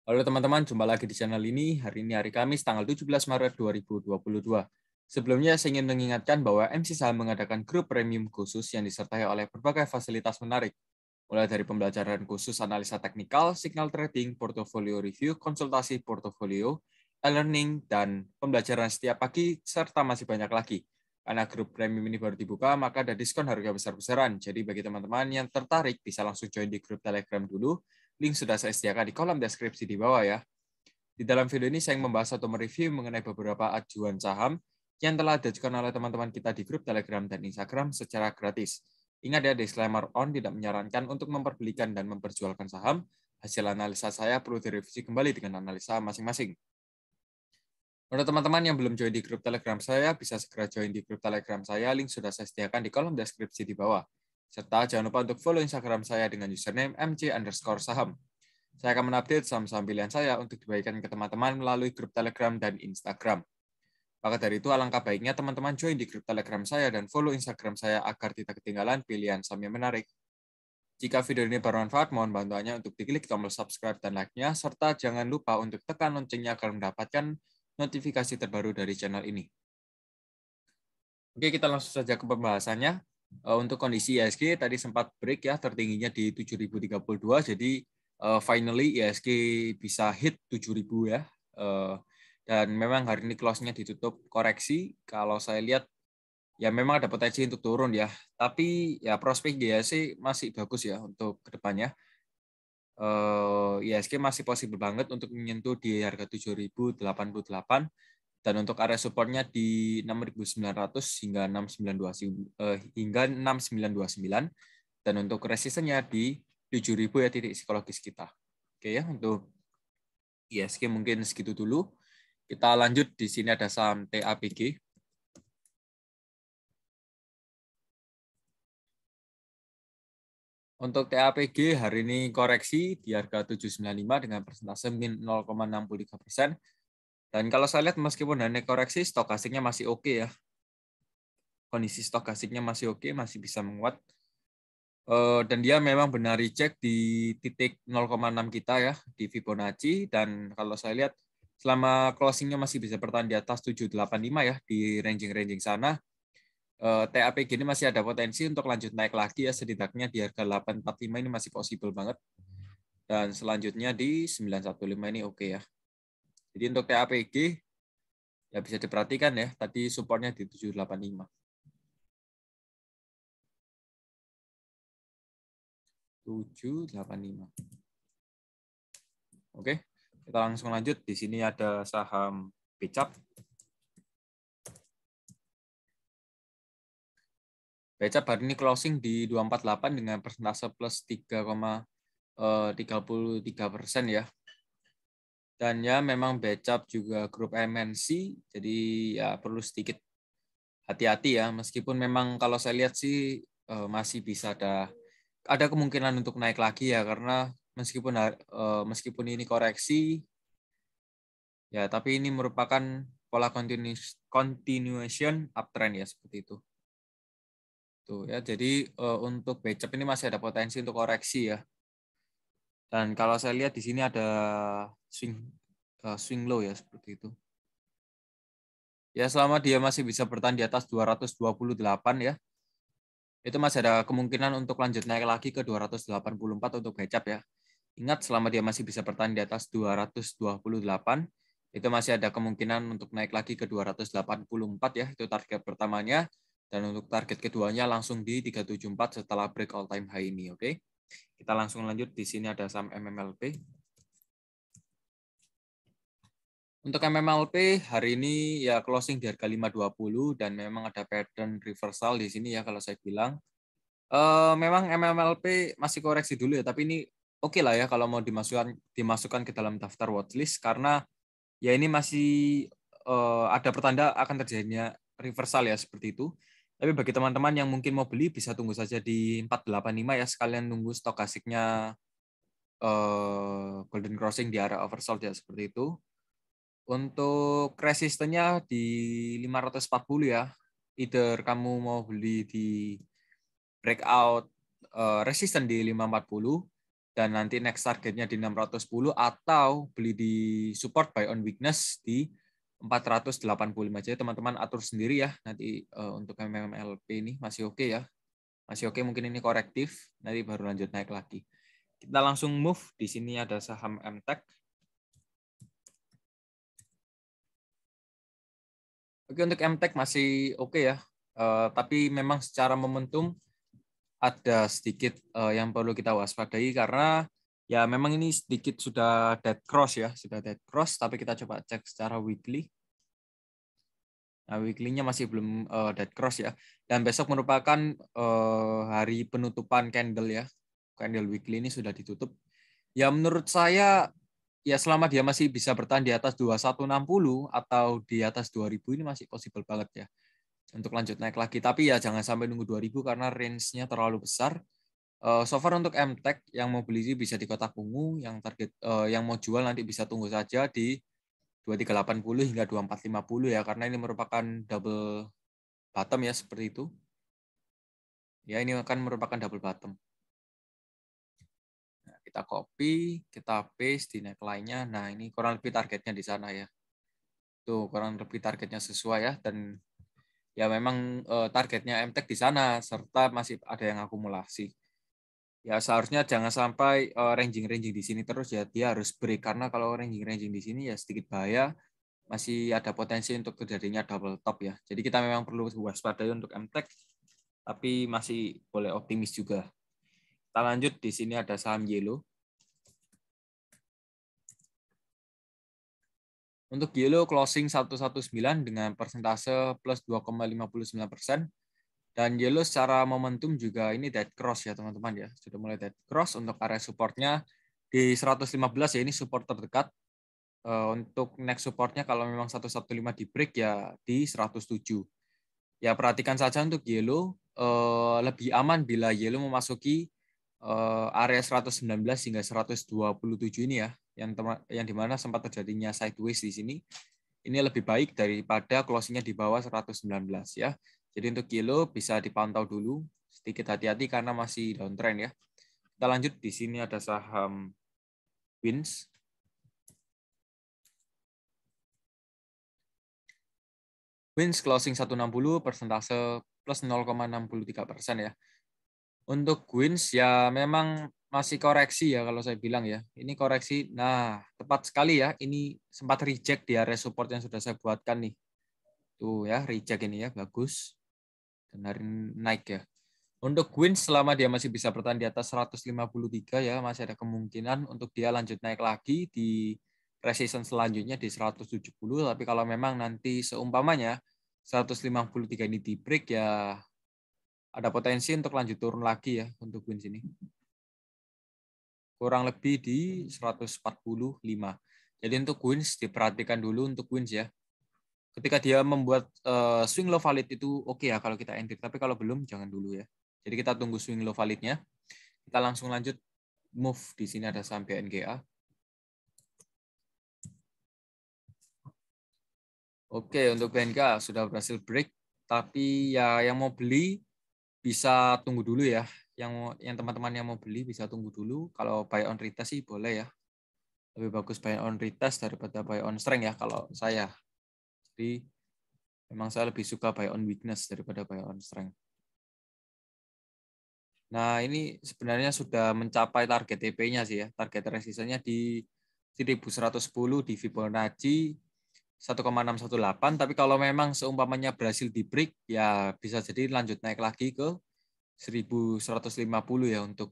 Halo teman-teman, jumpa lagi di channel ini. Hari ini hari Kamis, tanggal 17 Maret 2022. Sebelumnya, saya ingin mengingatkan bahwa MC Saham mengadakan grup premium khusus yang disertai oleh berbagai fasilitas menarik, mulai dari pembelajaran khusus analisa teknikal, signal trading, portofolio review, konsultasi portofolio, e-learning, dan pembelajaran setiap pagi, serta masih banyak lagi. Karena grup premium ini baru dibuka, maka ada diskon harga besar-besaran. Jadi bagi teman-teman yang tertarik, bisa langsung join di grup Telegram dulu. Link sudah saya sediakan di kolom deskripsi di bawah ya. Di dalam video ini saya membahas atau mereview mengenai beberapa ajuan saham yang telah diajukan oleh teman-teman kita di grup Telegram dan Instagram secara gratis. Ingat ya, disclaimer on tidak menyarankan untuk memperbelikan dan memperjualkan saham. Hasil analisa saya perlu direvisi kembali dengan analisa masing-masing. Untuk teman-teman yang belum join di grup Telegram saya, bisa segera join di grup Telegram saya. Link sudah saya sediakan di kolom deskripsi di bawah. Serta jangan lupa untuk follow Instagram saya dengan username mc_saham. Saya akan mengupdate saham-saham pilihan saya untuk dibagikan ke teman-teman melalui grup Telegram dan Instagram. Maka dari itu, alangkah baiknya teman-teman join di grup Telegram saya dan follow Instagram saya agar tidak ketinggalan pilihan saham yang menarik. Jika video ini bermanfaat, mohon bantuannya untuk diklik tombol subscribe dan like-nya, serta jangan lupa untuk tekan loncengnya agar mendapatkan notifikasi terbaru dari channel ini. Oke, kita langsung saja ke pembahasannya. Untuk kondisi IHSG tadi sempat break ya, tertingginya di 7.032, jadi finally IHSG bisa hit 7.000 ya. Dan memang hari ini close-nya ditutup koreksi. Kalau saya lihat ya memang ada potensi untuk turun ya. Tapi ya prospek IHSG masih bagus ya untuk kedepannya. IHSG masih possible banget untuk menyentuh di harga 7.088. Dan untuk area supportnya di 6.900 hingga 6.929 dan untuk resistennya di 7.000 ya titik psikologis kita. Oke ya, untuk ISG mungkin segitu dulu. Kita lanjut, di sini ada saham TAPG. Untuk TAPG hari ini koreksi di harga 795 dengan persentase min 0,63%. Dan kalau saya lihat meskipun naik koreksi, stokastiknya masih oke ya. Kondisi stokastiknya masih oke, masih bisa menguat. Dan dia memang benar recheck di titik 0,6 kita ya di Fibonacci, dan kalau saya lihat selama closingnya masih bisa bertahan di atas 785 ya di ranging sana, TAPG ini masih ada potensi untuk lanjut naik lagi ya, setidaknya di harga 845 ini masih possible banget, dan selanjutnya di 915 ini oke ya. Jadi untuk TAPG ya bisa diperhatikan ya, tadi supportnya di 785. 785. Oke, kita langsung lanjut. Di sini ada saham Becap. Becap hari ini closing di 248 dengan persentase plus 3,33% ya. Dan ya memang Becap juga grup MNC, jadi ya perlu sedikit hati-hati ya. Meskipun memang kalau saya lihat sih masih bisa ada kemungkinan untuk naik lagi ya, karena meskipun ini koreksi ya, tapi ini merupakan pola continuation uptrend ya, seperti itu. Tuh ya, jadi untuk Becap ini masih ada potensi untuk koreksi ya. Dan kalau saya lihat di sini ada swing low ya, seperti itu. Ya, selama dia masih bisa bertahan di atas 228 ya, itu masih ada kemungkinan untuk lanjut naik lagi ke 284 untuk Becap ya. Ingat, selama dia masih bisa bertahan di atas 228, itu masih ada kemungkinan untuk naik lagi ke 284 ya, itu target pertamanya. Dan untuk target keduanya langsung di 374 setelah break all time high ini, oke. Kita langsung lanjut, di sini ada saham MMLP. Untuk MMLP hari ini ya closing di harga 520 dan memang ada pattern reversal di sini ya kalau saya bilang. Memang MMLP masih koreksi dulu ya, tapi ini oke lah ya kalau mau dimasukkan ke dalam daftar watchlist, karena ya ini masih ada pertanda akan terjadinya reversal ya, seperti itu. Tapi bagi teman-teman yang mungkin mau beli, bisa tunggu saja di 485 ya, sekalian nunggu stokasiknya golden crossing di area oversold ya, seperti itu. Untuk resistennya di 540 ya. Either kamu mau beli di breakout resisten di 540 dan nanti next targetnya di 610 atau beli di support buy on weakness di 485. Jadi teman-teman atur sendiri ya nanti untuk MMLP ini masih oke ya. Masih oke, mungkin ini korektif, nanti baru lanjut naik lagi. Kita langsung move, di sini ada saham MTech. Oke, untuk MTech masih oke ya. Tapi memang secara momentum ada sedikit yang perlu kita waspadai karena ya memang ini sedikit sudah dead cross ya, sudah dead cross, tapi kita coba cek secara weekly. Nah, weekly-nya masih belum dead cross ya. Dan besok merupakan hari penutupan candle ya. Candle weekly ini sudah ditutup. Ya menurut saya ya selama dia masih bisa bertahan di atas 2160 atau di atas 2000 ini masih possible banget ya untuk lanjut naik lagi. Tapi ya jangan sampai nunggu 2000 karena range-nya terlalu besar. So far untuk MTech yang mau beli bisa di kotak ungu, yang target yang mau jual nanti bisa tunggu saja di 2380 hingga 2450 ya, karena ini merupakan double bottom ya seperti itu. Ya ini akan merupakan double bottom. Nah, kita copy, kita paste di neckline-nya. Nah ini kurang lebih targetnya di sana ya. Tuh kurang lebih targetnya sesuai ya, dan ya memang targetnya MTech di sana serta masih ada yang akumulasi. Ya seharusnya jangan sampai ranging-ranging di sini terus ya, dia harus break karena kalau ranging-ranging di sini ya sedikit bahaya, masih ada potensi untuk terjadinya double top ya. Jadi kita memang perlu waspadai untuk MTech, tapi masih boleh optimis juga. Kita lanjut, di sini ada saham Yellow. Untuk Yellow closing 119 dengan persentase plus 2,59%. Dan Yellow secara momentum juga ini dead cross ya teman-teman ya. Sudah mulai dead cross. Untuk area supportnya di 115 ya, ini support terdekat. Untuk next supportnya kalau memang 115 di break ya di 107. Ya perhatikan saja untuk Yellow, lebih aman bila Yellow memasuki area 119 hingga 127 ini ya, yang dimana sempat terjadinya sideways di sini. Ini lebih baik daripada closingnya di bawah 119 ya. Jadi untuk Yellow bisa dipantau dulu, sedikit hati-hati karena masih downtrend ya. Kita lanjut, di sini ada saham Wins. Wins closing 160, persentase plus 0,63% ya. Untuk Wins ya memang masih koreksi ya kalau saya bilang ya. Ini koreksi, nah tepat sekali ya. Ini sempat reject di area support yang sudah saya buatkan nih. Tuh ya, reject ini ya, bagus. Dan hari naik ya. Untuk Wins selama dia masih bisa bertahan di atas 153 ya, masih ada kemungkinan untuk dia lanjut naik lagi di resistance selanjutnya di 170. Tapi kalau memang nanti seumpamanya 153 ini di break ya, ada potensi untuk lanjut turun lagi ya untuk Wins ini. Kurang lebih di 145. Jadi untuk Wins diperhatikan dulu untuk Wins ya. Ketika dia membuat swing low valid itu oke ya kalau kita entry, tapi kalau belum jangan dulu ya. Jadi kita tunggu swing low validnya. Kita langsung lanjut move, di sini ada saham BNGA. Oke, untuk BNGA sudah berhasil break, tapi ya yang mau beli bisa tunggu dulu ya. Yang teman-teman yang mau beli bisa tunggu dulu. Kalau buy on retest sih boleh ya. Lebih bagus buy on retest daripada buy on strength ya kalau saya. Jadi memang saya lebih suka buy on weakness daripada buy on strength. Nah, ini sebenarnya sudah mencapai target TP-nya sih ya. Target resistennya di 1110 di Fibonacci 1,618, tapi kalau memang seumpamanya berhasil di break ya bisa jadi lanjut naik lagi ke 1150 ya untuk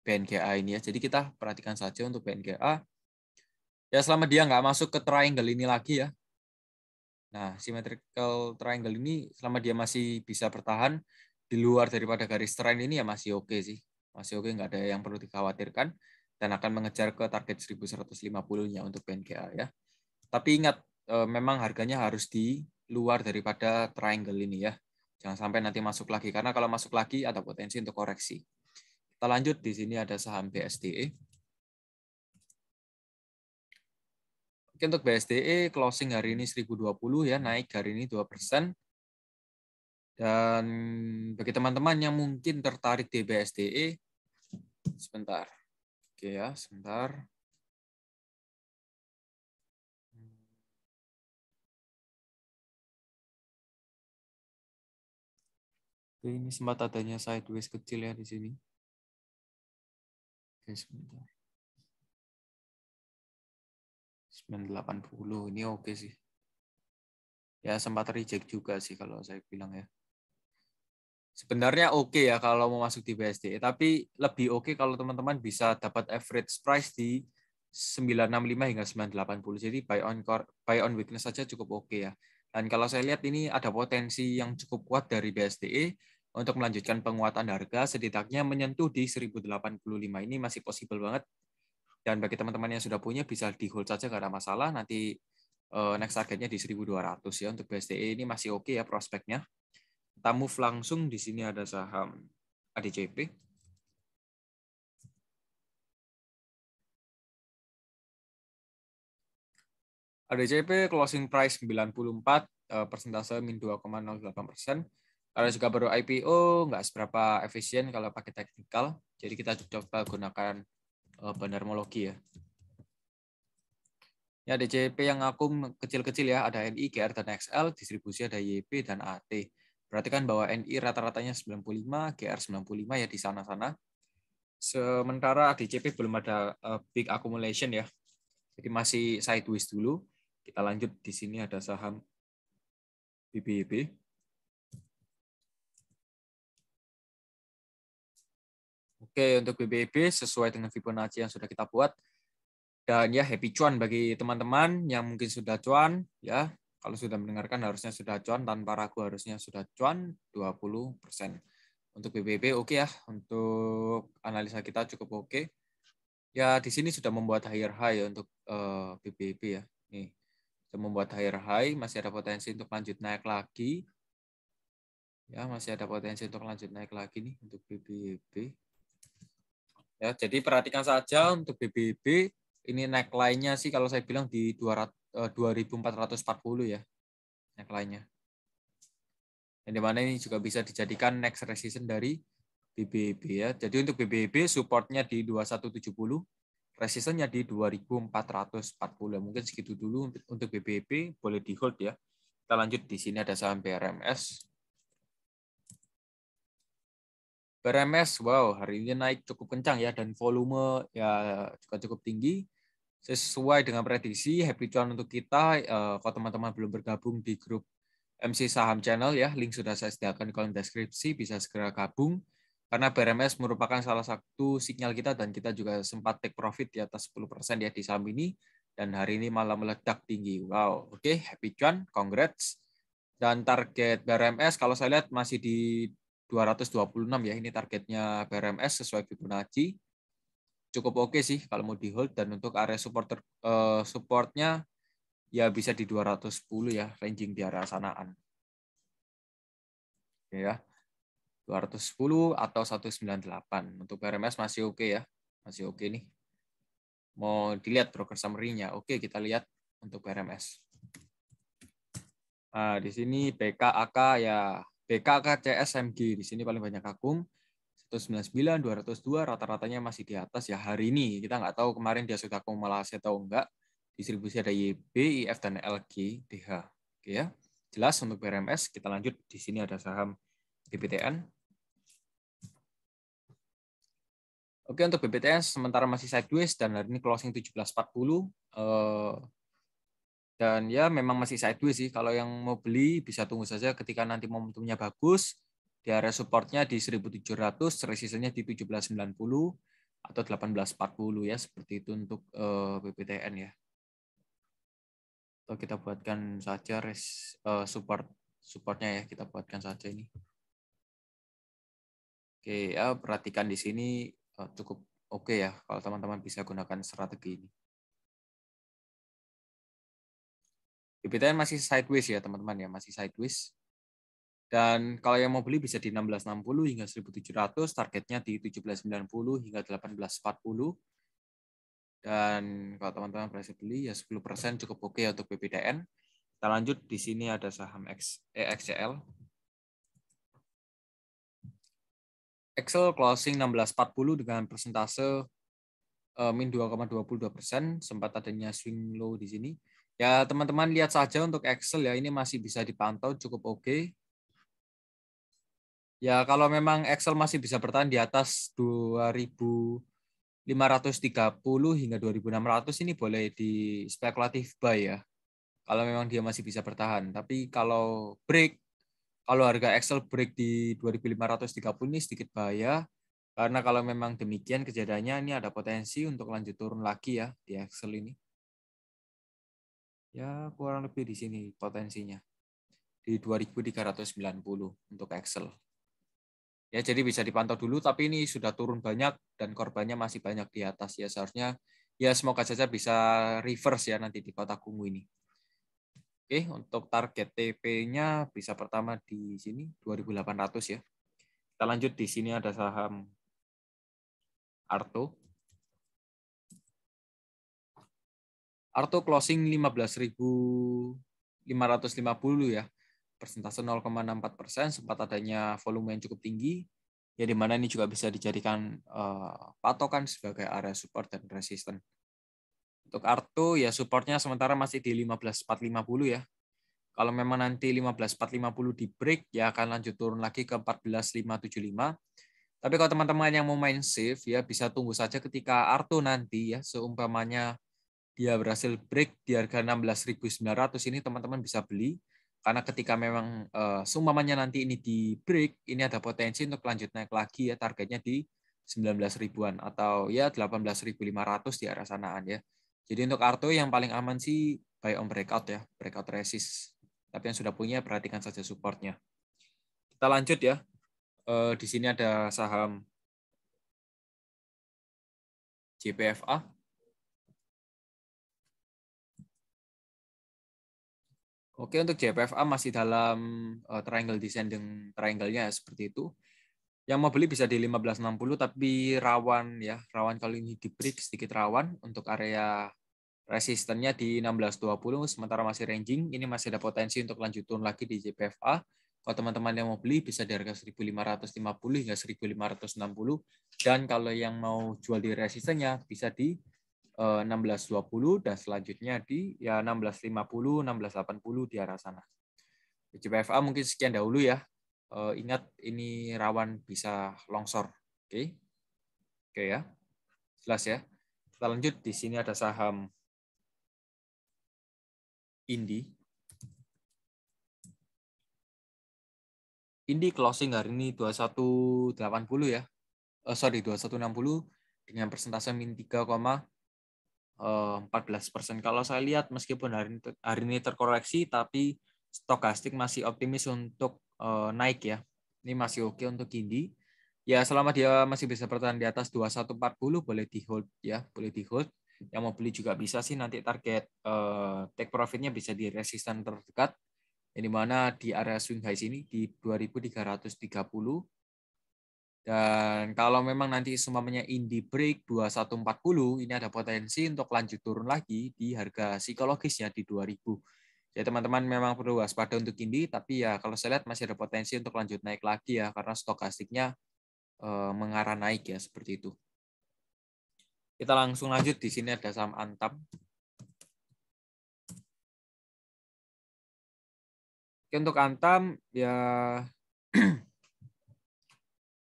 BNGA ini ya. Jadi kita perhatikan saja untuk BNGA. Ya selama dia nggak masuk ke triangle ini lagi ya. Nah, symmetrical triangle ini selama dia masih bisa bertahan di luar daripada garis trend ini ya masih oke sih. Masih oke, nggak ada yang perlu dikhawatirkan dan akan mengejar ke target 1150-nya untuk BNGA ya. Tapi ingat, memang harganya harus di luar daripada triangle ini ya. Jangan sampai nanti masuk lagi, karena kalau masuk lagi ada potensi untuk koreksi. Kita lanjut, di sini ada saham BSDE. Oke, untuk BSDE closing hari ini 1020 ya, naik hari ini 2%. Dan bagi teman-teman yang mungkin tertarik di BSDE, Sebentar. Oke ya, sebentar. Oke, ini sempat adanya sideways kecil ya di sini. Oke, sebentar. 980 ini oke sih. Ya sempat reject juga sih kalau saya bilang ya. Sebenarnya oke ya kalau mau masuk di BSD, tapi lebih oke kalau teman-teman bisa dapat average price di 965 hingga 980. Jadi buy on weakness saja cukup oke ya. Dan kalau saya lihat ini ada potensi yang cukup kuat dari BSDE untuk melanjutkan penguatan harga setidaknya menyentuh di 1085 ini masih possible banget. Dan bagi teman-teman yang sudah punya bisa di hold saja nggak ada masalah. Nanti next targetnya di 1200 ya untuk BSDE ini masih oke ya prospeknya. Kita move langsung di sini ada saham ADCP. ADCP closing price 94, persentase min 2,08%. Karena juga baru IPO, nggak seberapa efisien kalau pakai teknikal. Jadi kita coba gunakan bandarmologi ya. Ya, DCP yang akum kecil-kecil ya, ada NI, GR, dan XL, distribusi ada YP dan AT. Perhatikan bahwa NI rata-ratanya 95, GR 95 ya di sana-sana. Sementara DCP belum ada big accumulation ya. Jadi masih sideways dulu. Kita lanjut di sini ada saham BBB. Oke, untuk BBB sesuai dengan Fibonacci yang sudah kita buat. Dan ya happy cuan bagi teman-teman yang mungkin sudah cuan ya. Kalau sudah mendengarkan harusnya sudah cuan, tanpa ragu harusnya sudah cuan 20%. Untuk BBB oke ya, untuk analisa kita cukup oke. Ya di sini sudah membuat higher high ya untuk BBB ya. Nih, sudah membuat higher high, masih ada potensi untuk lanjut naik lagi. Ya, masih ada potensi untuk lanjut naik lagi nih untuk BBB. Ya, jadi perhatikan saja untuk BBB. Ini neckline-nya sih kalau saya bilang di 2440 ya. Neckline-nya. Yang dimana ini juga bisa dijadikan next resistance dari BBB ya. Jadi untuk BBB supportnya di 2170, resistance-nya di 2440. Mungkin segitu dulu untuk BBB, boleh di hold ya. Kita lanjut di sini ada saham BRMS. BRMS, wow, hari ini naik cukup kencang ya, dan volume ya juga cukup tinggi. Sesuai dengan prediksi, happy cuan untuk kita. Kalau teman-teman belum bergabung di grup MC Saham Channel ya, link sudah saya sediakan di kolom deskripsi, bisa segera gabung. Karena BRMS merupakan salah satu sinyal kita, dan kita juga sempat take profit di atas 10% ya di saham ini. Dan hari ini malah meledak tinggi. Wow, oke, happy cuan, congrats. Dan target BRMS kalau saya lihat masih di 226 ya, ini targetnya BRMS sesuai Fibonacci. Cukup oke sih kalau mau di hold, dan untuk area supportnya ya bisa di 210 ya, ranging di area sanaan. Ya. 210 atau 198. Untuk BRMS masih oke ya. Masih oke nih. Mau dilihat broker summary-nya. Oke, kita lihat untuk BRMS. Nah, di sini BKAK ya, BKK CSMG di sini paling banyak akum. 199, 202, rata-ratanya masih di atas ya hari ini. Kita nggak tahu kemarin dia sudah akumulasi atau enggak. Distribusi ada YB, IF, dan LG, DH. Oke ya. Jelas untuk BRMS. Kita lanjut. Di sini ada saham BBTN. Oke, untuk BBTN sementara masih sideways dan hari ini closing 1740. Dan ya memang masih sideways sih. Kalau yang mau beli bisa tunggu saja ketika nanti momentumnya bagus. Di area supportnya di 1700, resistance-nya di 1790 atau 1840 ya, seperti itu untuk BBTN ya. Atau kita buatkan saja supportnya ya, kita buatkan saja ini. Oke, ya perhatikan di sini cukup oke ya kalau teman-teman bisa gunakan strategi ini. BBTN masih sideways ya teman-teman ya, masih sideways. Dan kalau yang mau beli bisa di 1660 hingga 1700, targetnya di 1790 hingga 1840. Dan kalau teman-teman berhasil beli ya 10% cukup oke ya untuk BBTN. Kita lanjut, di sini ada saham XCL. Excel closing 16.40 dengan persentase min 2,22%, sempat adanya swing low di sini. Ya, teman-teman lihat saja untuk Excel ya, ini masih bisa dipantau cukup oke. Ya, kalau memang Excel masih bisa bertahan di atas 2.530 hingga 2.600 ini boleh di spekulatif buy ya. Kalau memang dia masih bisa bertahan. Tapi kalau harga Excel break di 2.530 ini sedikit bahaya. Karena kalau memang demikian kejadiannya, ini ada potensi untuk lanjut turun lagi ya di Excel ini. Ya, kurang lebih di sini potensinya. Di 2.390 untuk Excel. Ya, jadi bisa dipantau dulu, tapi ini sudah turun banyak dan korbannya masih banyak di atas ya. Seharusnya ya semoga saja bisa reverse ya nanti di kotak ungu ini. Oke, untuk target TP-nya bisa pertama di sini 2.800 ya. Kita lanjut, di sini ada saham Arto. Arto closing 15.550 ya. Persentase 0,64%, sempat adanya volume yang cukup tinggi. Ya, di mana ini juga bisa dijadikan patokan sebagai area support dan resisten. Untuk Arto ya supportnya sementara masih di 15.450 ya. Kalau memang nanti 15.450 di break, ya akan lanjut turun lagi ke 14.575. Tapi kalau teman-teman yang mau main safe, ya bisa tunggu saja ketika Arto nanti ya, seumpamanya dia berhasil break di harga 16.900 ini, teman-teman bisa beli. Karena ketika memang seumpamanya nanti ini di break, ini ada potensi untuk lanjut naik lagi ya, targetnya di 19 ribuan atau ya 18.500 di arah sanaan ya. Jadi untuk Arto yang paling aman sih buy on breakout ya, breakout resist. Tapi yang sudah punya perhatikan saja supportnya. Kita lanjut ya. Di sini ada saham JPFA. Oke, untuk JPFA masih dalam triangle descending triangle-nya seperti itu. Yang mau beli bisa di 1560 tapi rawan ya, rawan kali ini di break sedikit rawan untuk area resistennya di 1620, sementara masih ranging. Ini masih ada potensi untuk lanjut turun lagi di JPFA. Kalau teman-teman yang mau beli bisa di harga 1550 hingga 1560, dan kalau yang mau jual di resistennya bisa di 1620 dan selanjutnya di ya 1650, 1680 di arah sana. JPFA mungkin sekian dahulu ya. Ingat ini rawan bisa longsor. Oke. Oke ya. Jelas ya. Kita lanjut, di sini ada saham Indi. Indi closing hari ini 2180 ya. 2160 dengan persentase min 3,14%. Kalau saya lihat meskipun hari ini terkoreksi, tapi stokastik masih optimis untuk naik ya. Ini masih oke untuk Indi. Ya, selama dia masih bisa bertahan di atas 2140 boleh di hold ya, boleh di hold. Yang mau beli juga bisa sih, nanti target take profitnya bisa di resisten terdekat, yang dimana di area swing high sini di 2330. Dan kalau memang nanti semuanya Indi break 2140, ini ada potensi untuk lanjut turun lagi di harga psikologisnya di 2000. Ya teman-teman memang perlu waspada untuk Indi, tapi ya kalau saya lihat masih ada potensi untuk lanjut naik lagi ya, karena stokastiknya mengarah naik ya, seperti itu. Kita langsung lanjut, di sini ada saham Antam. Oke, untuk Antam ya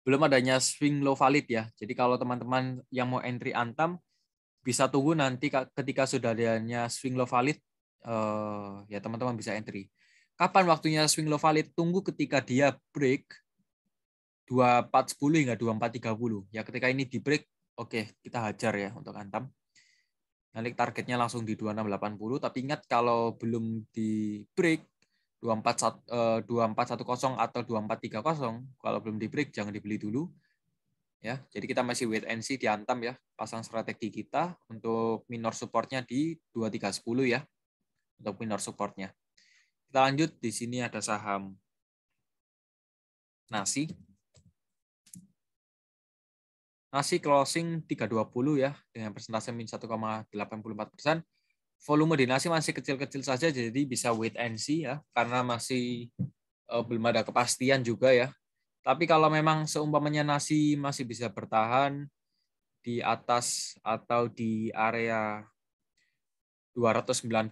belum adanya swing low valid ya. Jadi kalau teman-teman yang mau entry Antam bisa tunggu nanti ketika sudah adanya swing low valid, ya teman-teman bisa entry. Kapan waktunya swing low valid? Tunggu ketika dia break 2410 hingga 2430. Ya ketika ini di break, oke, kita hajar ya untuk Antam. Nanti targetnya langsung di 2680, tapi ingat kalau belum di break 2410 atau 2430, kalau belum di break jangan dibeli dulu. Ya, jadi kita masih wait and see di Antam ya. Pasang strategi kita untuk minor supportnya di 2310 ya. Untuk minor supportnya. Kita lanjut, di sini ada saham Nasi. Nasi closing 320 ya, dengan persentase min 1,84%. Volume di Nasi masih kecil-kecil saja, jadi bisa wait and see ya, karena masih belum ada kepastian juga ya Tapi kalau memang seumpamanya nasi masih bisa bertahan di atas atau di area 292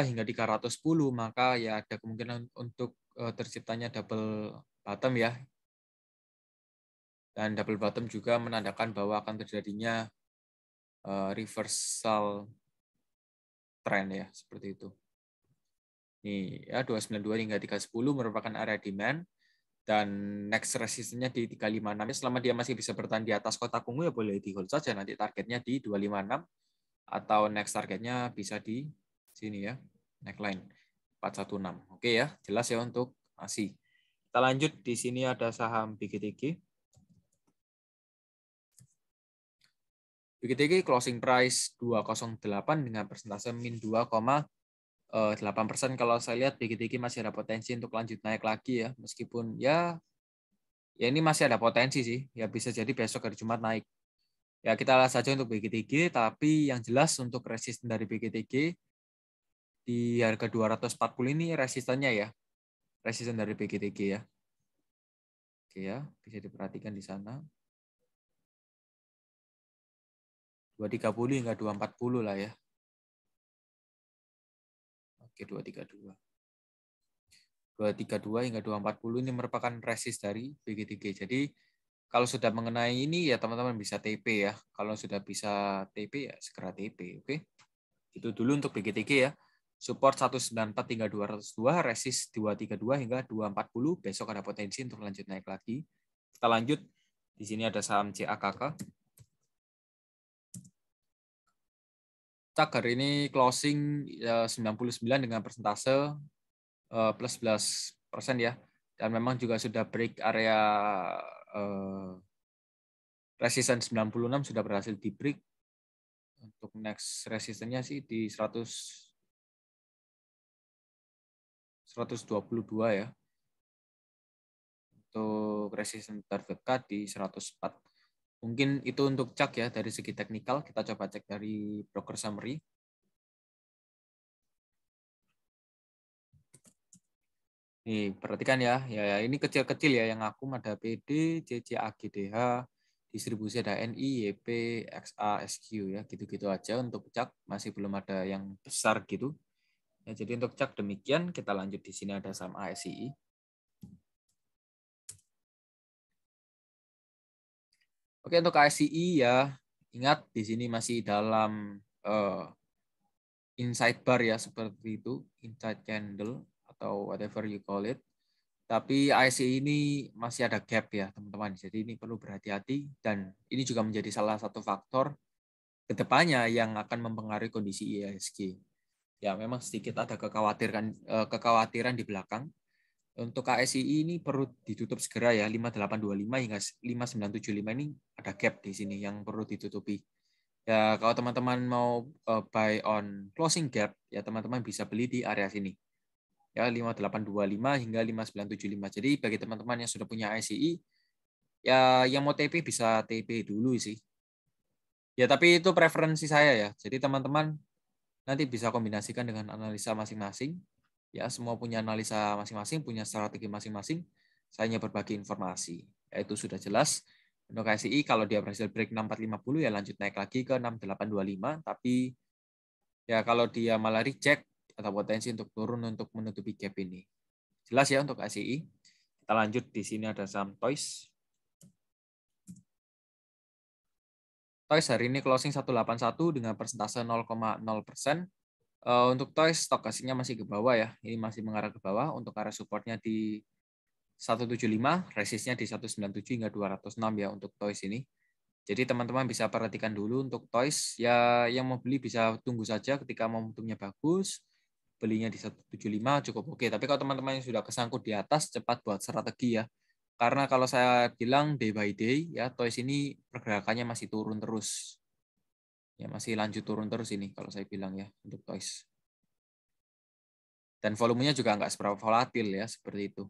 hingga 310, maka ya ada kemungkinan untuk terciptanya double bottom ya. Dan double bottom juga menandakan bahwa akan terjadinya reversal trend ya, seperti itu. Nih ya, 292 hingga 310 merupakan area demand, dan next resistance-nya di 356. Selama dia masih bisa bertahan di atas kotak ungu ya boleh di hold saja, nanti targetnya di 256 atau next targetnya bisa di sini ya, neckline 416. Oke ya, jelas ya untuk ASI. Kita lanjut, di sini ada saham BGTG. BGTG closing price 208 dengan persentase min 2,8%. Kalau saya lihat BGTG masih ada potensi untuk lanjut naik lagi ya, meskipun ya ini masih ada potensi sih, ya bisa jadi besok hari Jumat naik. Ya kita lihat saja untuk BGTG, tapi yang jelas untuk resisten dari BGTG di harga 240 ini resistannya ya, resisten dari BGTG ya. Oke ya, bisa diperhatikan di sana. 230 hingga 240 lah ya. Oke, 232. 232 hingga 240 ini merupakan resist dari BGTG. Jadi kalau sudah mengenai ini ya teman-teman bisa TP ya. Kalau sudah bisa TP ya segera TP, oke. Itu dulu untuk BGTG ya. Support 194 hingga 202, resist 232 hingga 240. Besok ada potensi untuk lanjut naik lagi. Kita lanjut. Di sini ada saham CAKK. CAK hari ini closing 99 dengan persentase plus 11% ya. Dan memang juga sudah break area resistance 96 sudah berhasil di break. Untuk next resistennya sih di 122 ya. Untuk resistance terdekat di 104. Mungkin itu untuk CAK ya dari segi teknikal. Kita coba cek dari broker summary. Nih, perhatikan ya. Ya ini kecil-kecil ya yang akum ada PD, CCAGDH, distribusi ada NI, YP, XA, SQ ya, gitu-gitu aja. Untuk CAK masih belum ada yang besar gitu. Ya, jadi untuk CAK demikian, kita lanjut di sini ada saham ASI. Oke, untuk ASI ya, ingat di sini masih dalam inside bar ya, seperti itu, inside candle atau whatever you call it. Tapi ASI ini masih ada gap ya, teman-teman. Jadi ini perlu berhati-hati, dan ini juga menjadi salah satu faktor kedepannya yang akan mempengaruhi kondisi IHSG. Ya, memang sedikit ada kekhawatiran di belakang. Untuk KSI ini perlu ditutup segera ya, 5825 hingga 5975 ini ada gap di sini yang perlu ditutupi. Ya, kalau teman-teman mau buy on closing gap, ya teman-teman bisa beli di area sini. Ya, 5825 hingga 5975. Jadi bagi teman-teman yang sudah punya ICI, ya yang mau TP bisa TP dulu sih. Ya, tapi itu preferensi saya ya. Jadi teman-teman nanti bisa kombinasikan dengan analisa masing-masing. Ya, semua punya analisa masing-masing, punya strategi masing-masing. Saya hanya berbagi informasi. Ya, itu sudah jelas. Untuk KSI, kalau dia berhasil break 6450 ya lanjut naik lagi ke 6825. Tapi ya kalau dia malah reject, atau potensi untuk turun untuk menutupi gap ini. Jelas ya untuk KSI. Kita lanjut, di sini ada saham Toys. Toys hari ini closing 181 dengan persentase 0,0%. Untuk Toys, stok asingnya masih ke bawah ya. Ini masih mengarah ke bawah. Untuk area supportnya di 175, resistnya di 197 hingga 206 ya untuk Toys ini. Jadi teman-teman bisa perhatikan dulu untuk Toys. Ya, yang mau beli bisa tunggu saja ketika momentumnya bagus. Belinya di 175 cukup oke. Tapi kalau teman-teman yang sudah kesangkut di atas, cepat buat strategi ya. Karena kalau saya bilang day by day, ya Toys ini pergerakannya masih turun terus. Ya, masih lanjut turun terus ini kalau saya bilang ya untuk Toys. Dan volumenya juga nggak seberapa volatil ya, seperti itu.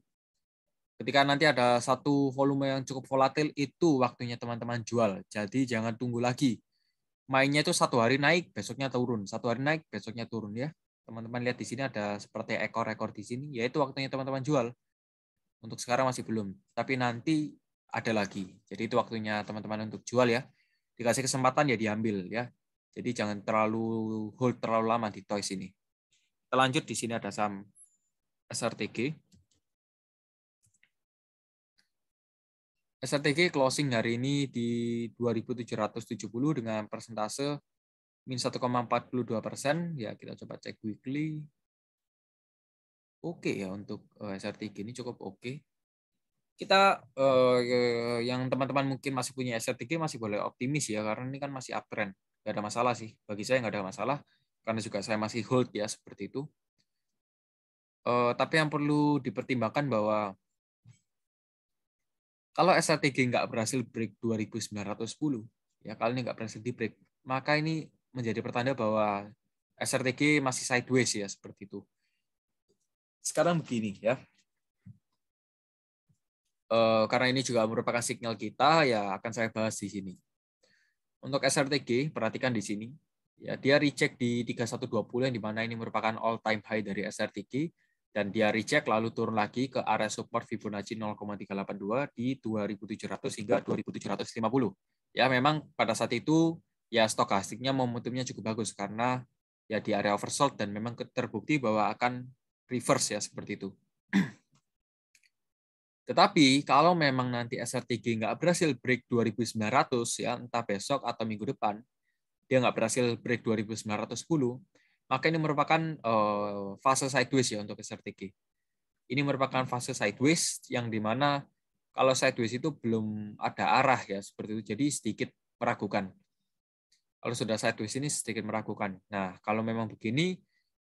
Ketika nanti ada satu volume yang cukup volatil, itu waktunya teman-teman jual. Jadi jangan tunggu lagi. Mainnya itu satu hari naik, besoknya turun. Satu hari naik, besoknya turun ya. Teman-teman lihat di sini ada seperti ekor-ekor di sini, yaitu waktunya teman-teman jual. Untuk sekarang masih belum, tapi nanti ada lagi. Jadi itu waktunya teman-teman untuk jual ya. Dikasih kesempatan ya diambil ya. Jadi jangan terlalu hold terlalu lama di Toys ini. Kita lanjut, di sini ada saham SRTG. SRTG closing hari ini di 2.770 dengan persentase min 1,42%. Ya, kita coba cek weekly. Oke ya, untuk SRTG ini cukup oke. Kita yang teman-teman mungkin masih punya SRTG masih boleh optimis ya, karena ini kan masih uptrend. Nggak ada masalah sih. Bagi saya nggak ada masalah, karena juga saya masih hold ya, seperti itu. Tapi yang perlu dipertimbangkan bahwa kalau SRTG nggak berhasil break 2.910, ya kalau ini nggak berhasil di break, maka ini menjadi pertanda bahwa SRTG masih sideways ya, seperti itu. Sekarang begini ya, karena ini juga merupakan sinyal kita, ya akan saya bahas di sini. Untuk SRTG, perhatikan di sini, ya dia reject di 3120 yang dimana ini merupakan all time high dari SRTG, dan dia reject lalu turun lagi ke area support Fibonacci 0,382 di 2.700 hingga 2.750. Ya memang pada saat itu ya stokastiknya momentumnya cukup bagus karena ya di area oversold dan memang terbukti bahwa akan reverse ya, seperti itu. Tetapi kalau memang nanti SRTG nggak berhasil break 2.900 ya, entah besok atau minggu depan, dia nggak berhasil break 2.910, maka ini merupakan fase sideways ya untuk SRTG. Ini merupakan fase sideways yang dimana kalau sideways itu belum ada arah ya, seperti itu, jadi sedikit meragukan. Kalau sudah sideways ini sedikit meragukan. Nah, kalau memang begini,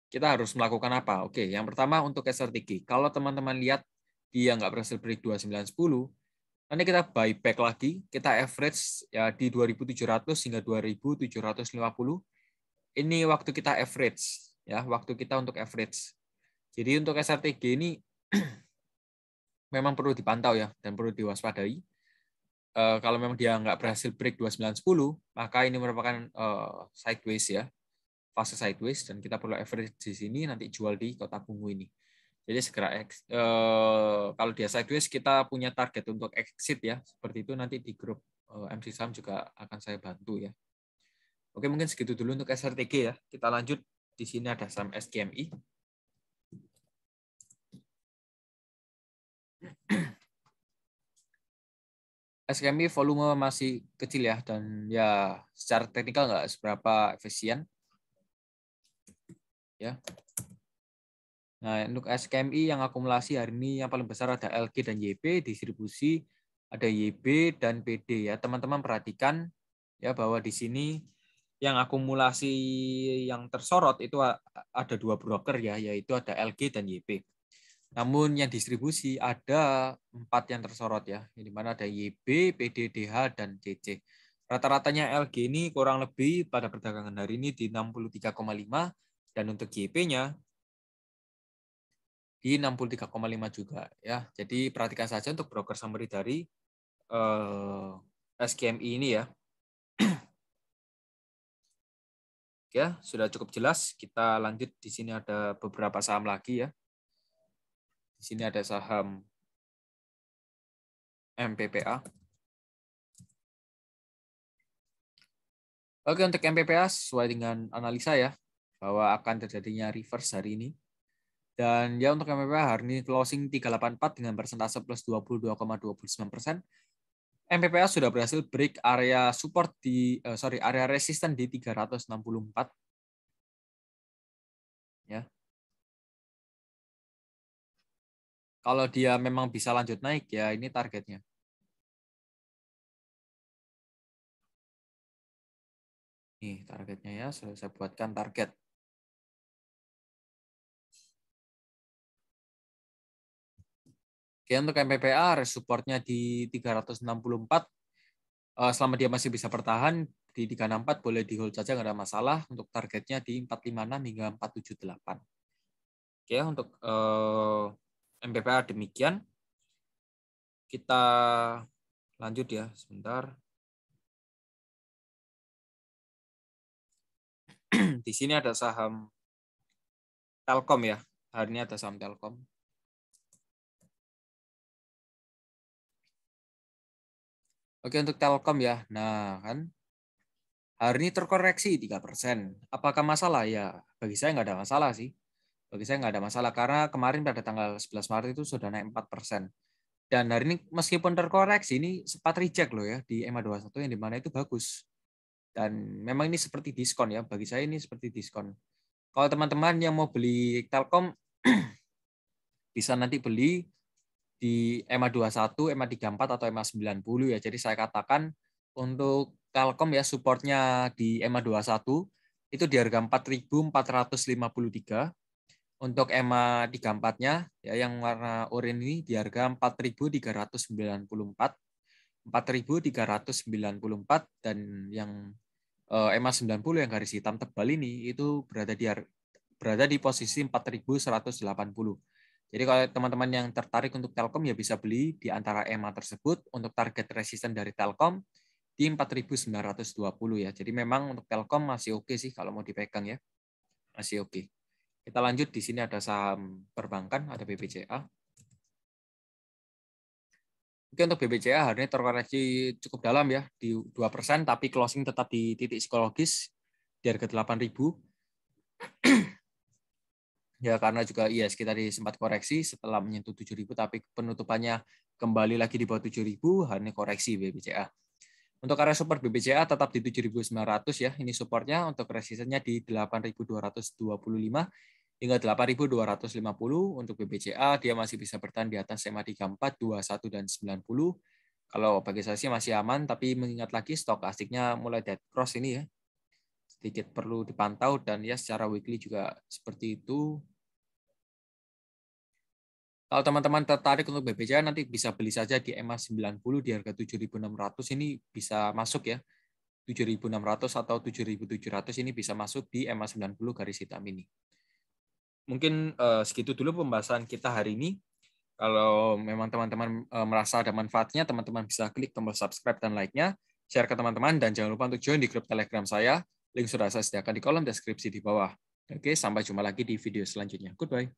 kita harus melakukan apa? Oke, yang pertama untuk SRTG. Kalau teman-teman lihat dia nggak berhasil break 2910, nanti kita buy back lagi, kita average ya di 2.700 hingga 2.750. Ini waktu kita average, ya waktu kita untuk average. Jadi untuk SRTG ini memang perlu dipantau ya dan perlu diwaspadai. Kalau memang dia nggak berhasil break 2910, maka ini merupakan sideways ya, fase sideways, dan kita perlu average di sini, nanti jual di kotak ungu ini. Jadi segera kalau dia sideways kita punya target untuk exit ya, seperti itu. Nanti di grup MC Saham juga akan saya bantu ya. Oke, mungkin segitu dulu untuk SRTG ya. Kita lanjut, di sini ada saham SKMI. SKMI volume masih kecil ya, dan ya secara teknikal nggak seberapa efisien ya. Nah, untuk SKMI yang akumulasi hari ini yang paling besar ada LG dan YB, distribusi ada YB dan PD ya. Teman-teman perhatikan ya bahwa di sini yang akumulasi yang tersorot itu ada 2 broker ya, yaitu ada LG dan YB. Namun yang distribusi ada 4 yang tersorot ya, di mana ada YB, PD, DH, dan CC. Rata-ratanya LG ini kurang lebih pada perdagangan hari ini di 63,5, dan untuk YB-nya di 63,5 juga ya. Jadi perhatikan saja untuk broker summary dari SKMI ini ya. Ya, sudah cukup jelas. Kita lanjut, di sini ada beberapa saham lagi ya. Di sini ada saham MPPA. Oke, untuk MPPA sesuai dengan analisa ya, bahwa akan terjadinya reverse hari ini. Dan ya untuk MPPA hari ini closing 384 dengan persentase plus 22,29%. MPPA sudah berhasil break area support di area resisten di 364 ya. Kalau dia memang bisa lanjut naik ya, ini targetnya. Nih targetnya ya, sudah saya buatkan target. Oke, untuk MPPA supportnya di 364. Selama dia masih bisa bertahan di 364 boleh di hold saja, nggak ada masalah. Untuk targetnya di 456 hingga 478. Oke, untuk MPPA demikian. Kita lanjut ya, sebentar. Di sini ada saham Telkom ya. Hari ini ada saham Telkom. Oke, untuk Telkom ya. Nah, kan hari ini terkoreksi 3%. Apakah masalah? Ya, bagi saya nggak ada masalah sih. Bagi saya nggak ada masalah, karena kemarin pada tanggal 11 Maret itu sudah naik 4%. Dan hari ini meskipun terkoreksi, ini sempat reject loh ya di EMA 21 yang dimana itu bagus. Dan memang ini seperti diskon ya, bagi saya ini seperti diskon. Kalau teman-teman yang mau beli Telkom, bisa nanti beli di EMA 21, EMA 34, atau EMA 90 ya. Jadi saya katakan untuk Telkom ya, supportnya di EMA 21 itu di harga 4.453. Untuk EMA 34-nya ya, yang warna oranye ini di harga 4.394, 4.394, dan yang EMA 90 yang garis hitam tebal ini itu berada di posisi 4.180. Jadi kalau teman-teman yang tertarik untuk Telkom ya bisa beli di antara EMA tersebut. Untuk target resisten dari Telkom di 4.920 ya. Jadi memang untuk Telkom masih oke sih kalau mau dipegang ya. Masih oke. Kita lanjut, di sini ada saham perbankan, ada BBCA. Oke, untuk BBCA hari ini terkoreksi cukup dalam ya, di 2%, tapi closing tetap di titik psikologis di harga 8.000. Ya, karena juga ISG tadi sempat koreksi setelah menyentuh 7.000, tapi penutupannya kembali lagi di bawah 7.000, hari ini koreksi BBCA. Untuk area support BBCA tetap di 7.900 ya, ini supportnya. Untuk resistennya di 8.225 hingga 8.250. Untuk BBCA dia masih bisa bertahan di atas EMA 34, 21, dan 90. Kalau bagi saya sih masih aman, tapi mengingat lagi stokastiknya mulai dead cross ini ya. Sedikit perlu dipantau, dan ya secara weekly juga seperti itu. Kalau teman-teman tertarik untuk BBCA, nanti bisa beli saja di EMA 90 di harga 7.600, ini bisa masuk ya. 7.600 atau 7.700 ini bisa masuk di EMA 90 garis hitam ini. Mungkin segitu dulu pembahasan kita hari ini. Kalau memang teman-teman merasa ada manfaatnya, teman-teman bisa klik tombol subscribe dan like-nya, share ke teman-teman, dan jangan lupa untuk join di grup Telegram saya. Link sudah saya sediakan di kolom deskripsi di bawah. Oke, sampai jumpa lagi di video selanjutnya. Goodbye.